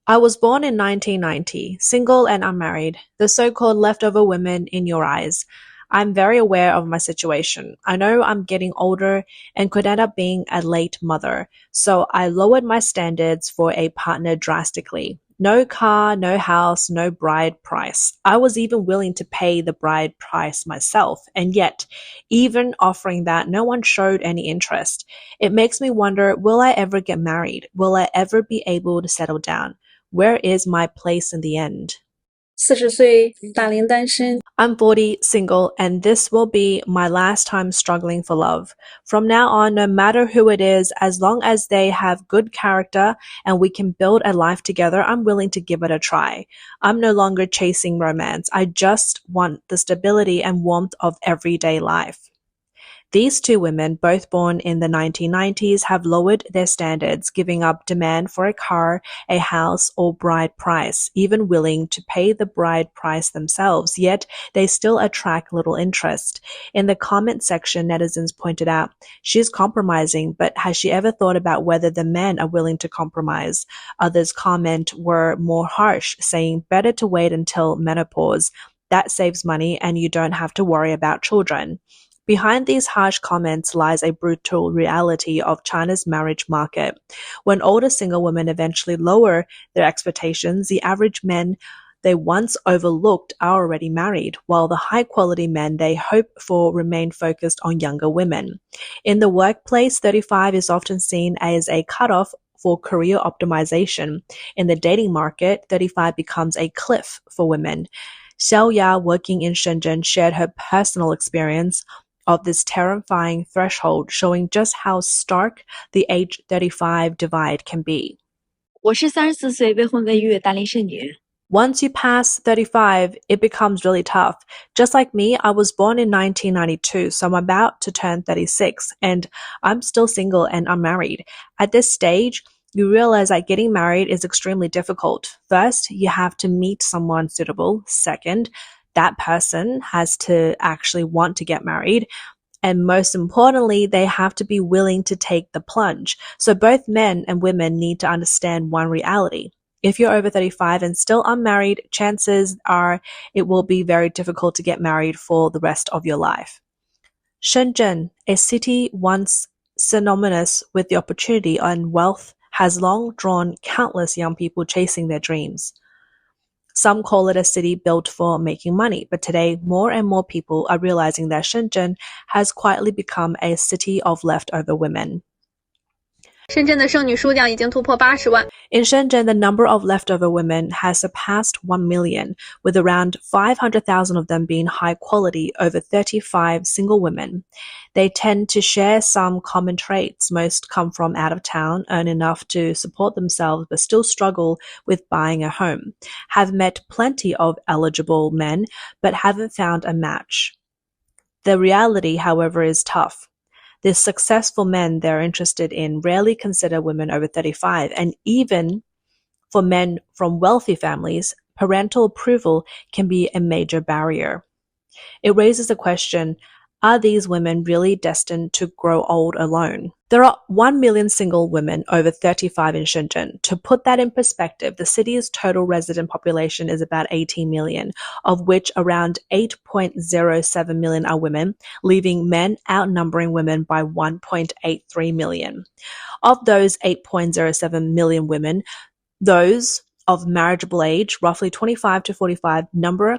I was born in 1990, single and unmarried, the so-called leftover women in your eyes. I'm very aware of my situation. I know I'm getting older and could end up being a late mother, so I lowered my standards for a partner drastically. No car, no house, no bride price. I was even willing to pay the bride price myself, and yet, even offering that, no one showed any interest. It makes me wonder, will I ever get married? Will I ever be able to settle down? Where is my place in the end? 40岁大龄单身。I'm 40, single, and this will be my last time struggling for love. From now on, no matter who it is, as long as they have good character and we can build a life together, I'm willing to give it a try. I'm no longer chasing romance. I just want the stability and warmth of everyday life. These two women, both born in the 1990s, have lowered their standards, giving up demand for a car, a house, or bride price, even willing to pay the bride price themselves, yet they still attract little interest. In the comment section, netizens pointed out, she's compromising, but has she ever thought about whether the men are willing to compromise? Others' comment were more harsh, saying better to wait until menopause. That saves money and you don't have to worry about children. Behind these harsh comments lies a brutal reality of China's marriage market. When older single women eventually lower their expectations, the average men they once overlooked are already married, while the high-quality men they hope for remain focused on younger women. In the workplace, 35 is often seen as a cutoff for career optimization. In the dating market, 35 becomes a cliff for women. Xiao Ya, working in Shenzhen, shared her personal experience of this terrifying threshold, showing just how stark the age 35 divide can be. 我是34岁未婚未育大龄剩女。Once you pass 35, it becomes really tough. Just like me, I was born in 1992, so I'm about to turn 36, and I'm still single and unmarried. At this stage, you realize that getting married is extremely difficult. First, you have to meet someone suitable. Second, that person has to actually want to get married. And most importantly, they have to be willing to take the plunge. So both men and women need to understand one reality. If you're over 35 and still unmarried, chances are it will be very difficult to get married for the rest of your life. Shenzhen, a city once synonymous with the opportunity and wealth, has long drawn countless young people chasing their dreams. Some call it a city built for making money, but today more and more people are realizing that Shenzhen has quietly become a city of leftover women. 深圳的剩女数量已经突破80万。In Shenzhen, the number of leftover women has surpassed 1 million, with around 500,000 of them being high quality, over 35 single women. They tend to share some common traits. Most come from out of town, earn enough to support themselves, but still struggle with buying a home. Have met plenty of eligible men, but haven't found a match. The reality, however, is tough. The successful men they're interested in rarely consider women over 35, and even for men from wealthy families, parental approval can be a major barrier. It raises the question, are these women really destined to grow old alone? There are 1 million single women over 35 in Shenzhen. To put that in perspective, the city's total resident population is about 18 million, of which around 8.07 million are women, leaving men outnumbering women by 1.83 million. Of those 8.07 million women, those of marriageable age, roughly 25 to 45, number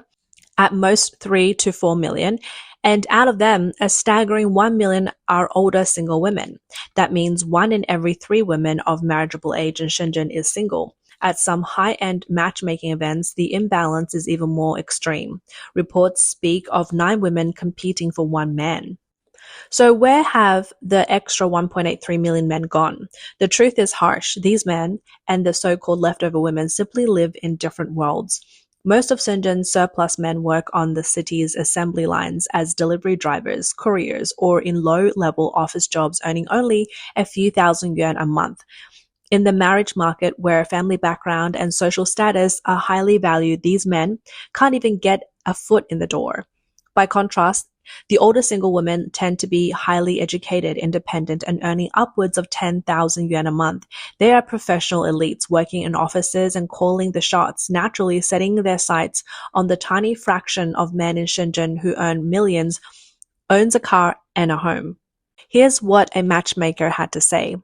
at most 3 to 4 million, and out of them, a staggering 1 million are older single women. That means 1 in every 3 women of marriageable age in Shenzhen is single. At some high-end matchmaking events, the imbalance is even more extreme. Reports speak of 9 women competing for 1 man. So where have the extra 1.83 million men gone? The truth is harsh. These men and the so-called leftover women simply live in different worlds. Most of Shenzhen's surplus men work on the city's assembly lines as delivery drivers, couriers, or in low-level office jobs earning only a few thousand yuan a month. In the marriage market, where family background and social status are highly valued, these men can't even get a foot in the door. By contrast, the older single women tend to be highly educated, independent, and earning upwards of 10,000 yuan a month. They are professional elites working in offices and calling the shots, naturally setting their sights on the tiny fraction of men in Shenzhen who earn millions, owns a car and a home. Here's what a matchmaker had to say.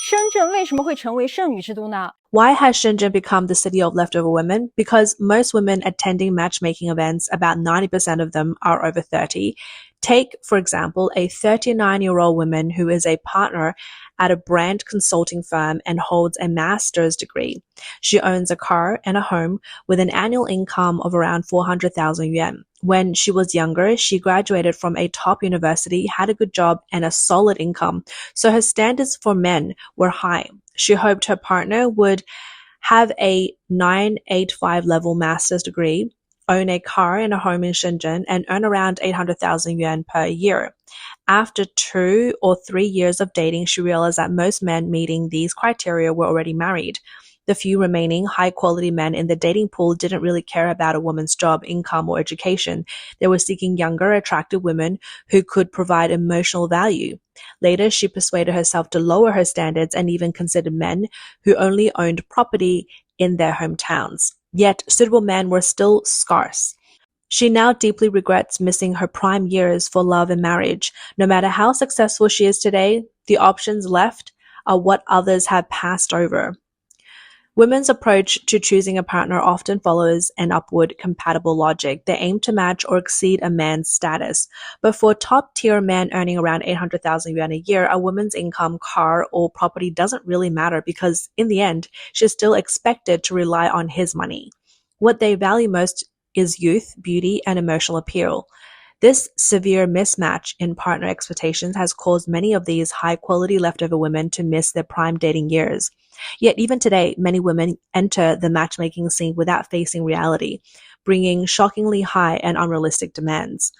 深圳为什么会成为剩女之都呢？ Why has Shenzhen become the city of leftover women? Because most women attending matchmaking events, about 90% of them are over 30. Take, for example, a 39-year-old woman who is a partner at a brand consulting firm and holds a master's degree. She owns a car and a home with an annual income of around 400,000 yuan. When she was younger, she graduated from a top university, had a good job and a solid income, so her standards for men were high. She hoped her partner would have a 985 level master's degree, own a car and a home in Shenzhen, and earn around 800,000 yuan per year. After 2 or 3 years of dating, she realized that most men meeting these criteria were already married. The few remaining high-quality men in the dating pool didn't really care about a woman's job, income, or education. They were seeking younger, attractive women who could provide emotional value. Later, she persuaded herself to lower her standards and even considered men who only owned property in their hometowns. Yet, suitable men were still scarce. She now deeply regrets missing her prime years for love and marriage. No matter how successful she is today, the options left are what others have passed over. Women's approach to choosing a partner often follows an upward compatible logic. They aim to match or exceed a man's status. But for top-tier men earning around 800,000 yuan a year, a woman's income, car, or property doesn't really matter because, in the end, she's still expected to rely on his money. What they value most is youth, beauty, and emotional appeal. This severe mismatch in partner expectations has caused many of these high-quality leftover women to miss their prime dating years. Yet even today, many women enter the matchmaking scene without facing reality, bringing shockingly high and unrealistic demands.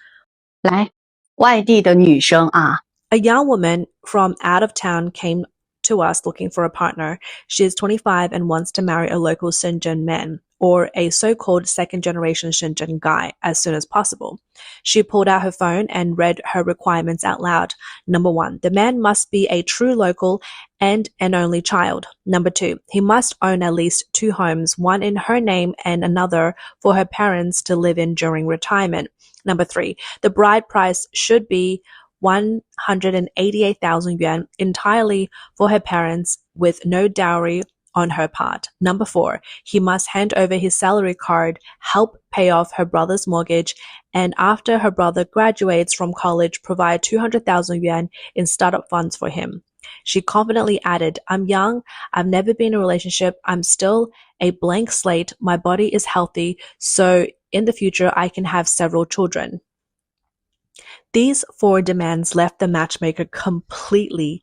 来，外地的女生啊， A young woman from out of town came to us looking for a partner. She is 25 and wants to marry a local Shenzhen man, or a so-called second-generation Shenzhen guy, as soon as possible. She pulled out her phone and read her requirements out loud. Number 1, the man must be a true local and an only child. Number 2, he must own at least 2 homes, one in her name and another for her parents to live in during retirement. Number 3, the bride price should be 188,000 yuan entirely for her parents with no dowry on her part. Number 4, he must hand over his salary card, help pay off her brother's mortgage, and after her brother graduates from college, provide 200,000 yuan in startup funds for him. She confidently added, I'm young, I've never been in a relationship, I'm still a blank slate, my body is healthy, so in the future I can have several children. These 4 demands left the matchmaker completely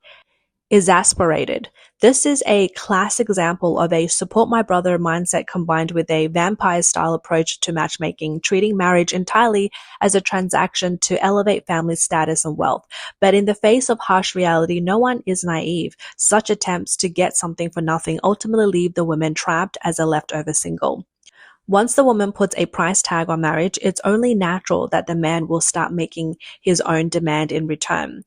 exasperated. This is a classic example of a support my brother mindset combined with a vampire-style approach to matchmaking, treating marriage entirely as a transaction to elevate family status and wealth. But in the face of harsh reality, no one is naive. Such attempts to get something for nothing ultimately leave the woman trapped as a leftover single. Once the woman puts a price tag on marriage, it's only natural that the man will start making his own demand in return.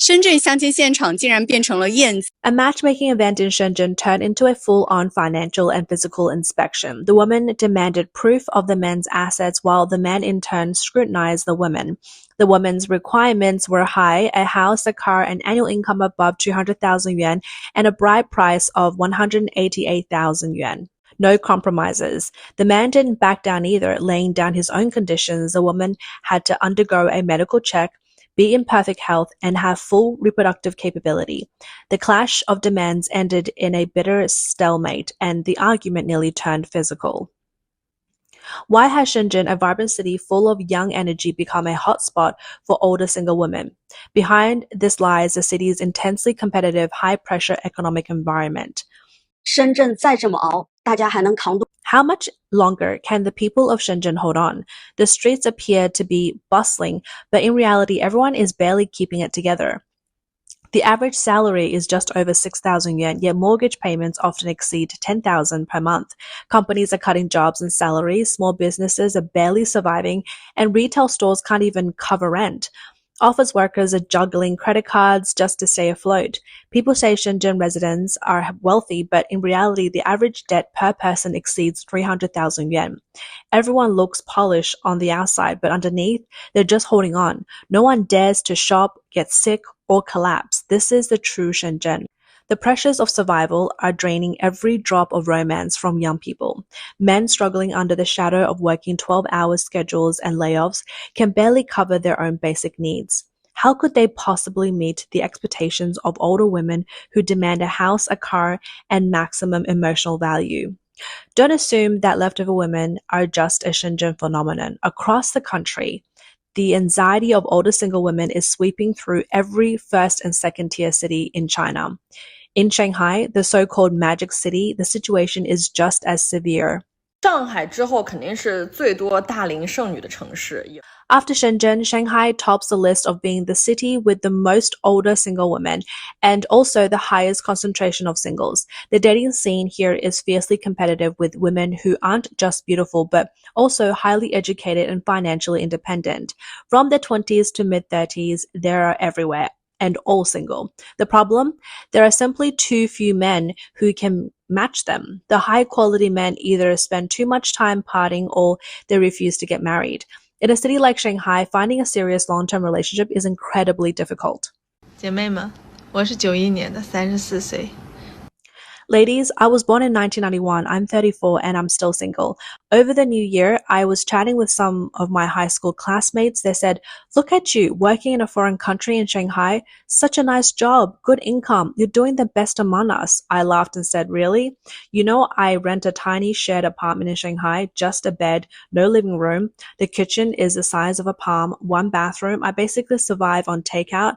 深圳相亲现场竟然变成了燕子。 A matchmaking event in Shenzhen turned into a full-on financial and physical inspection. The woman demanded proof of the men's assets while the men in turn scrutinized the women. The woman's requirements were high: a house, a car, an annual income above 200,000 yuan, and a bride price of 188,000 yuan. No compromises. The man didn't back down either, laying down his own conditions. The woman had to undergo a medical check, be in perfect health, and have full reproductive capability. The clash of demands ended in a bitter stalemate, and the argument nearly turned physical. Why has Shenzhen, a vibrant city full of young energy, become a hotspot for older single women? Behind this lies the city's intensely competitive, high-pressure economic environment. 深圳再这么熬，大家还能扛多？ How much longer can the people of Shenzhen hold on? The streets appear to be bustling, but in reality, everyone is barely keeping it together. The average salary is just over 6,000 yuan, yet mortgage payments often exceed 10,000 per month. Companies are cutting jobs and salaries, small businesses are barely surviving, and retail stores can't even cover rent. Office workers are juggling credit cards just to stay afloat. People say Shenzhen residents are wealthy, but in reality, the average debt per person exceeds 300,000 yuan. Everyone looks polished on the outside, but underneath, they're just holding on. No one dares to shop, get sick, or collapse. This is the true Shenzhen. The pressures of survival are draining every drop of romance from young people. Men struggling under the shadow of working 12-hour schedules and layoffs can barely cover their own basic needs. How could they possibly meet the expectations of older women who demand a house, a car, and maximum emotional value? Don't assume that leftover women are just a Shenzhen phenomenon. Across the country, the anxiety of older single women is sweeping through every first and second tier city in China. In Shanghai, the so-called magic city, the situation is just as severe. 上海之后肯定是最多大龄剩女的城市。After Shenzhen, Shanghai tops the list of being the city with the most older single women and also the highest concentration of singles. The dating scene here is fiercely competitive with women who aren't just beautiful but also highly educated and financially independent. From their 20s to mid-30s, they are everywhere and all single. The problem? There are simply too few men who can match them. The high-quality men either spend too much time partying or they refuse to get married. In a city like Shanghai, finding a serious long-term relationship is incredibly difficult. 姐妹们，我是91年的，34岁。Ladies, I was born in 1991. I'm 34 and I'm still single. Over the new year, I was chatting with some of my high school classmates. They said, "Look at you, working in a foreign country in Shanghai. Such a nice job, good income. You're doing the best among us." I laughed and said, "Really? You know, I rent a tiny shared apartment in Shanghai, just a bed, no living room. The kitchen is the size of a palm, one bathroom. I basically survive on takeout.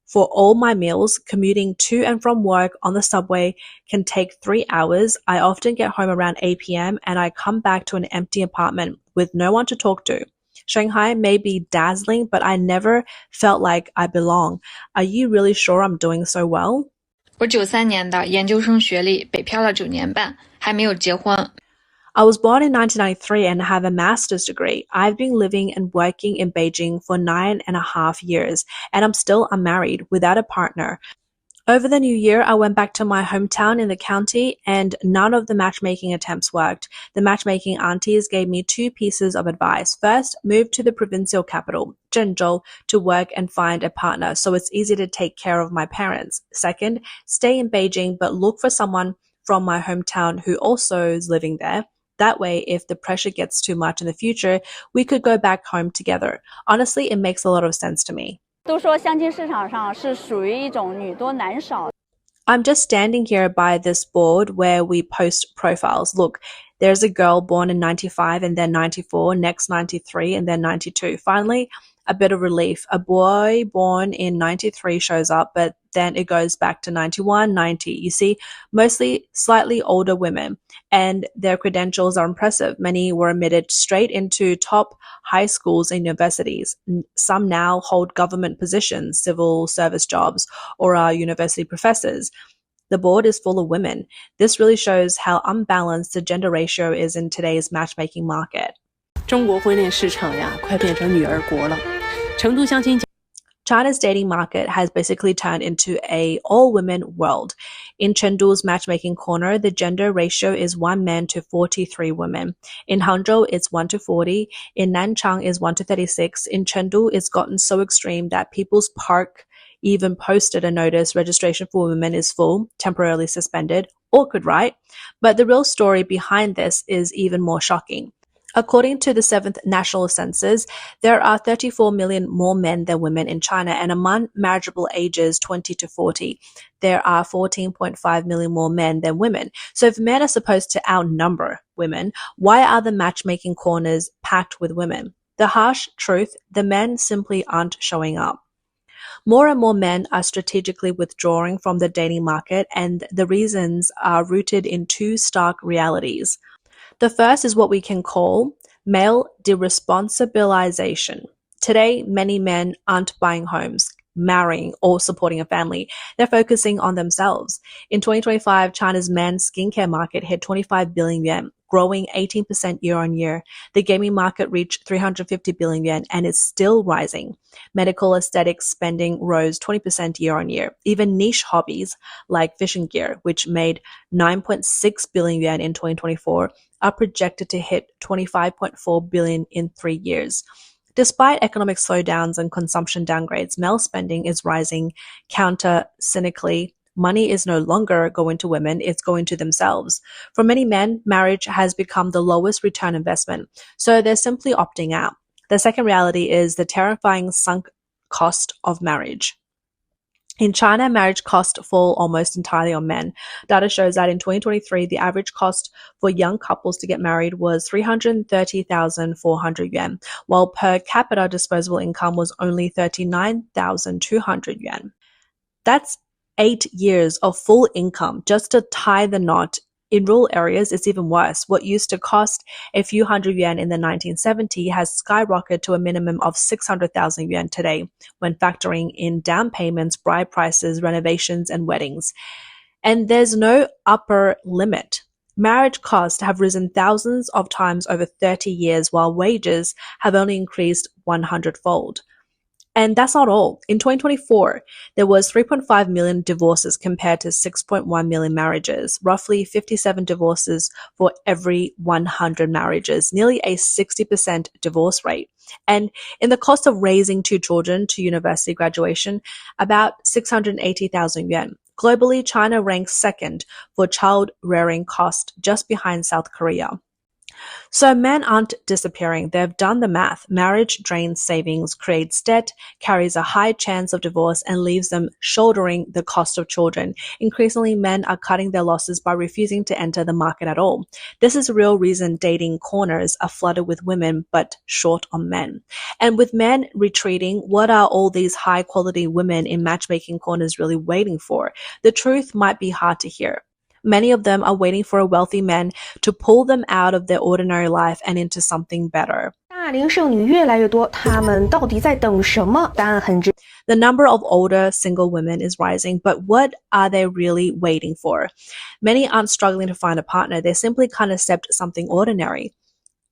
For all my meals, commuting to and from work on the subway can take 3 hours. I often get home around 8 p.m. and I come back to an empty apartment with no one to talk to. Shanghai may be dazzling, but I never felt like I belong. Are you really sure I'm doing so well?" 我93年的，研究生学历，北漂了9年半，还没有结婚。I was born in 1993 and have a master's degree. I've been living and working in Beijing for 9.5 years, and I'm still unmarried without a partner. Over the new year, I went back to my hometown in the county and none of the matchmaking attempts worked. The matchmaking aunties gave me 2 pieces of advice. First, move to the provincial capital, Zhengzhou, to work and find a partner so it's easy to take care of my parents. Second, stay in Beijing but look for someone from my hometown who also is living there. That way, if the pressure gets too much in the future, we could go back home together. Honestly, it makes a lot of sense to me. 都说相亲市场上是属于一种女多男少。 I'm just standing here by this board where we post profiles. Look, there's a girl born in 95 and then 94, next 93 and then 92. Finally, a bit of relief. A boy born in 93 shows up, but then it goes back to 91, 90. You see, mostly slightly older women, and their credentials are impressive. Many were admitted straight into top high schools and universities. Some now hold government positions, civil service jobs, or are university professors. The board is full of women. This really shows how unbalanced the gender ratio is in today's matchmaking market. 中国婚恋市场呀，快变成女儿国了。成都相亲 China's dating market has basically turned into a all-women world. In Chengdu's matchmaking corner, the gender ratio is 1 man to 43 women. In Hangzhou, it's 1 to 40. In Nanchang, is 1 to 36. In Chengdu, it's gotten so extreme that People's Park even posted a notice registration for women is full, temporarily suspended. Awkward, right? But the real story behind this is even more shocking. According to the 7th National Census, there are 34 million more men than women in China, and among marriageable ages 20 to 40, there are 14.5 million more men than women. So if men are supposed to outnumber women, why are the matchmaking corners packed with women? The harsh truth, the men simply aren't showing up. More and more men are strategically withdrawing from the dating market, and the reasons are rooted in 2 stark realities. The first is what we can call male deresponsibilization. Today, many men aren't buying homes, marrying or supporting a family. They're focusing on themselves. In 2025, China's men's skincare market hit 25 billion yuan, growing 18% year on year. The gaming market reached 350 billion yuan and is still rising. Medical aesthetics spending rose 20% year on year. Even niche hobbies like fishing gear, which made 9.6 billion yuan in 2024, are projected to hit 25.4 billion in 3 years. Despite economic slowdowns and consumption downgrades, male spending is rising counter-cynically. Money is no longer going to women, it's going to themselves. For many men, marriage has become the lowest return investment, so they're simply opting out. The second reality is the terrifying sunk cost of marriage. In China, marriage costs fall almost entirely on men. Data shows that in 2023, the average cost for young couples to get married was 330,400 yuan, while per capita disposable income was only 39,200 yuan. That's 8 years of full income just to tie the knot. In rural areas, it's even worse. What used to cost a few hundred yuan in the 1970s has skyrocketed to a minimum of 600,000 yuan today, when factoring in down payments, bride prices, renovations, and weddings. And there's no upper limit. Marriage costs have risen thousands of times over 30 years, while wages have only increased 100-fold. And that's not all. In 2024, there was 3.5 million divorces compared to 6.1 million marriages, roughly 57 divorces for every 100 marriages, nearly a 60% divorce rate. And in the cost of raising 2 children to university graduation, about 680,000 yuan. Globally, China ranks second for child rearing cost, just behind South Korea. So men aren't disappearing. They've done the math. Marriage drains savings, creates debt, carries a high chance of divorce, and leaves them shouldering the cost of children. Increasingly, men are cutting their losses by refusing to enter the market at all. This is a real reason dating corners are flooded with women, but short on men. And with men retreating, what are all these high-quality women in matchmaking corners really waiting for? The truth might be hard to hear. Many of them are waiting for a wealthy man to pull them out of their ordinary life and into something better. 大龄剩女越来越多，她们到底在等什么？答案很直。The number of older single women is rising, but what are they really waiting for? Many aren't struggling to find a partner, they simply can't accept something ordinary.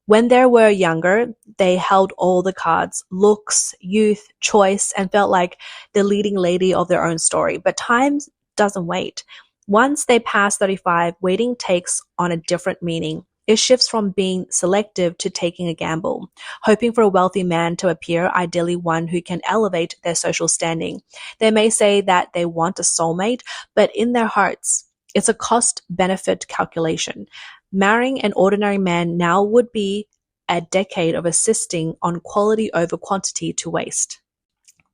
When they were younger, they held all the cards, looks, youth, choice, and felt like the leading lady of their own story. But time doesn't wait. Once they pass 35, waiting takes on a different meaning. It shifts from being selective to taking a gamble, hoping for a wealthy man to appear, ideally one who can elevate their social standing. They may say that they want a soulmate, but in their hearts, it's a cost-benefit calculation. Marrying an ordinary man now would be a decade of insisting on quality over quantity to waste.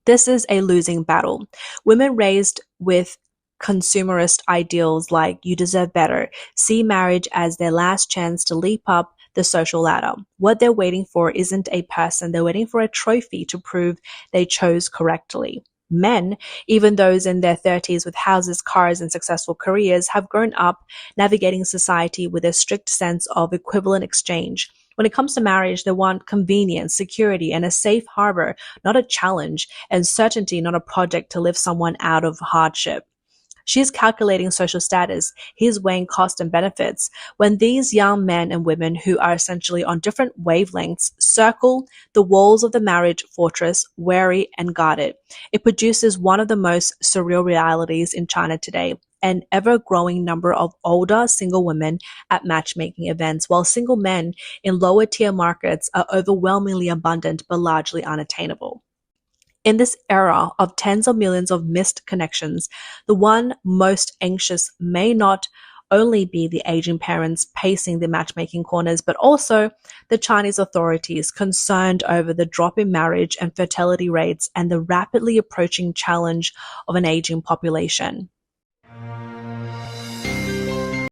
This is a losing battle. Women raised with consumerist ideals like you deserve better see marriage as their last chance to leap up the social ladder. What they're waiting for isn't a person, they're waiting for a trophy to prove they chose correctly. Men, even those in their 30s with houses, cars, and successful careers, have grown up navigating society with a strict sense of equivalent exchange. When it comes to marriage, they want convenience, security, and a safe harbor, not a challenge, and certainty, not a project to lift someone out of hardship. She's calculating social status. He's weighing cost and benefits. When these young men and women who are essentially on different wavelengths circle the walls of the marriage fortress, wary and guarded, it produces one of the most surreal realities in China today. An ever-growing number of older single women at matchmaking events, while single men in lower-tier markets are overwhelmingly abundant but largely unattainable. In this era of tens of millions of missed connections, the one most anxious may not only be the aging parents pacing the matchmaking corners, but also the Chinese authorities concerned over the drop in marriage and fertility rates and the rapidly approaching challenge of an aging population.